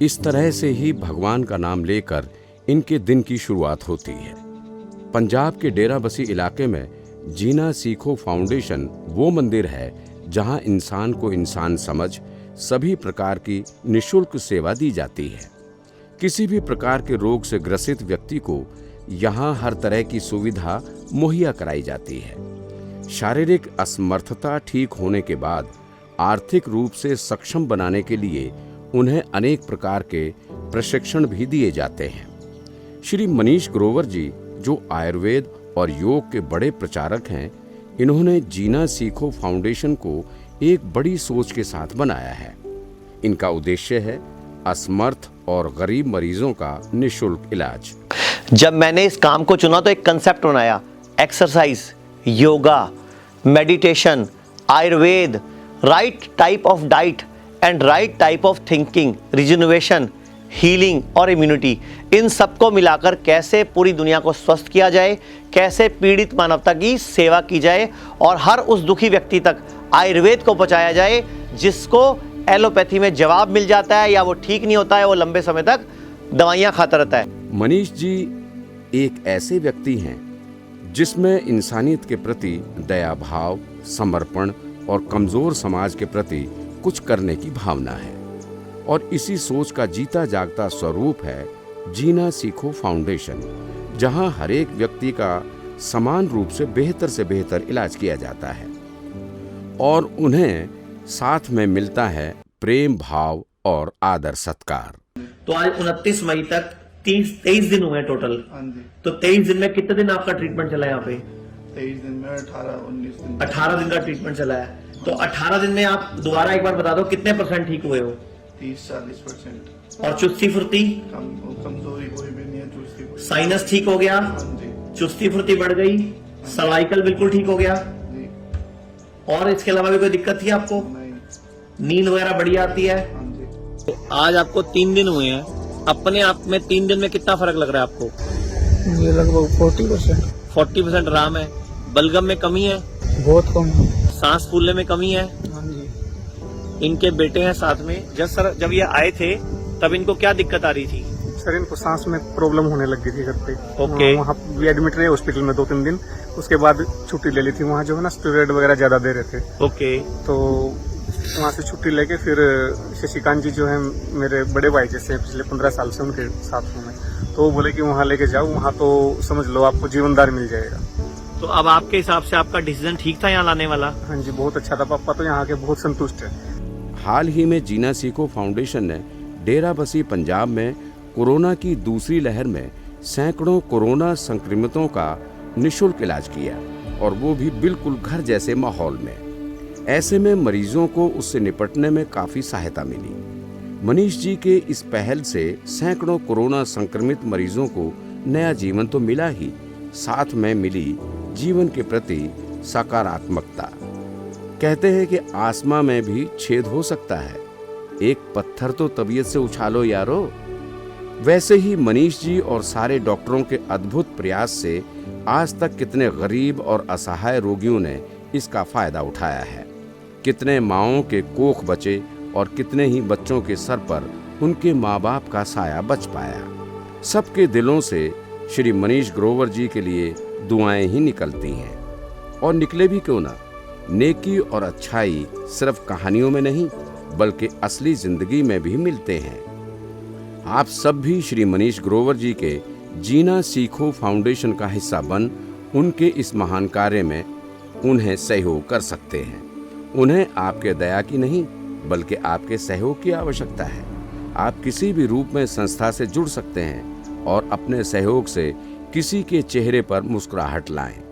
इस तरह से ही भगवान का नाम लेकर इनके दिन की शुरुआत होती है। पंजाब के डेराबसी इलाके में जीना सीखो फाउंडेशन वो मंदिर है जहां इंसान को इंसान समझ सभी प्रकार की निःशुल्क सेवा दी जाती है। किसी भी प्रकार के रोग से ग्रसित व्यक्ति को यहां हर तरह की सुविधा मुहैया कराई जाती है। शारीरिक असमर्थता ठीक होने के बाद आर्थिक रूप से सक्षम बनाने के लिए उन्हें अनेक प्रकार के प्रशिक्षण भी दिए जाते हैं। श्री मनीष ग्रोवर जी, जो आयुर्वेद और योग के बड़े प्रचारक हैं, इन्होंने जीना सीखो फाउंडेशन को एक बड़ी सोच के साथ बनाया है। इनका उद्देश्य है असमर्थ और गरीब मरीजों का निःशुल्क इलाज। जब मैंने इस काम को चुना तो एक कंसेप्ट बनाया, exercise, yoga, meditation, Ayurveda, right type of diet and right type of thinking, regeneration, healing और इम्यूनिटी, इन सबको मिलाकर कैसे पूरी दुनिया को स्वस्थ किया जाए, कैसे पीड़ित मानवता की सेवा की जाए और हर उस दुखी व्यक्ति तक आयुर्वेद को पहुंचाया जाए जिसको एलोपैथी में जवाब मिल जाता है या वो ठीक नहीं होता है, वो लंबे समय तक दवाइयां खाता रहता है। मनीष जी एक ऐसे व्यक्ति हैं जिसमें इंसानियत के प्रति दया भाव, समर्पण और कमजोर समाज के प्रति कुछ करने की भावना है, और इसी सोच का जीता जागता स्वरूप है जीना सीखो फाउंडेशन, जहां हर एक व्यक्ति का समान रूप से बेहतर इलाज किया जाता है और उन्हें साथ में मिलता है प्रेम भाव और आदर सत्कार। तो आज 29 मई तक 23 दिन हुए टोटल। तो 23 दिन में कितने दिन आपका ट्रीटमेंट चला यहाँ पे? 23 दिन में 18-19 दिन। 18 दिन का ट्रीटमेंट चला है। तो 18 दिन में आप दोबारा एक बार बता दो कितने % ठीक हुए हो? 30-40%। और चुस्ती फुर्ती? कमजोरी कोई भी नहीं है, चुस्ती फुर्ती। साइनस ठीक हो गया? चुस्ती फुर्ती बढ़ गई? सर्वाइकल बिल्कुल ठीक हो गया? और इसके अलावा भी कोई दिक्कत थी आपको? नींद वगैरह बढ़िया आती है? तो आज आपको 3 दिन हुए हैं, अपने आप में 3 दिन में कितना फर्क लग रहा है आपको? ये लगभग 40%। 40% आराम है। बलगम में कमी है? बहुत कम है। सांस फूलने में कमी है? हाँ जी। इनके बेटे हैं साथ में। जब ये आए थे तब इनको क्या दिक्कत आ रही थी? सर इनको सांस में प्रॉब्लम होने लगी थी घर पे। ओके। वहाँ भी एडमिट रहे हॉस्पिटल में 2-3 दिन, उसके बाद छुट्टी ले ली थी। वहाँ जो है ना स्टेरॉइड वगैरह ज्यादा दे रहे थे। ओके। तो वहाँ से छुट्टी लेके फिर शशिकांत जी जो है मेरे बड़े भाई जैसे पिछले 15 साल से उनके साथ हूँ मैं, तो वो बोले कि वहाँ लेके जाओ, वहाँ तो समझ लो आपको जीवनदार मिल जाएगा। तो अब आपके हिसाब से आपका डिसीजन ठीक था यहाँ लाने वाला? हाँ जी, बहुत अच्छा था। पापा तो यहाँ के बहुत संतुष्ट है। हाल ही में जीना सीखो फाउंडेशन ने डेराबसी पंजाब में कोरोना की दूसरी लहर में सैकड़ों कोरोना संक्रमितों का निःशुल्क इलाज किया, और वो भी बिल्कुल घर जैसे माहौल में। ऐसे में मरीजों को उससे निपटने में काफी सहायता मिली। मनीष जी के इस पहल से सैकड़ों कोरोना संक्रमित मरीजों को नया जीवन तो मिला ही, साथ में मिली जीवन के प्रति सकारात्मकता। कहते हैं कि आसमां में भी छेद हो सकता है, एक पत्थर तो तबीयत से उछालो यारो। वैसे ही मनीष जी और सारे डॉक्टरों के अद्भुत प्रयास से आज तक कितने गरीब और असहाय रोगियों ने इसका फायदा उठाया है। कितने माँओं के कोख बचे और कितने ही बच्चों के सर पर उनके माँ बाप का साया बच पाया। सबके दिलों से श्री मनीष ग्रोवर जी के लिए दुआएं ही निकलती हैं, और निकले भी क्यों ना। नेकी और अच्छाई सिर्फ कहानियों में नहीं बल्कि असली जिंदगी में भी मिलते हैं। आप सब भी श्री मनीष ग्रोवर जी के जीना सीखो फाउंडेशन का हिस्सा बन उनके इस महान कार्य में उन्हें सहयोग कर सकते हैं। उन्हें आपके दया की नहीं बल्कि आपके सहयोग की आवश्यकता है। आप किसी भी रूप में संस्था से जुड़ सकते हैं और अपने सहयोग से किसी के चेहरे पर मुस्कुराहट लाएं।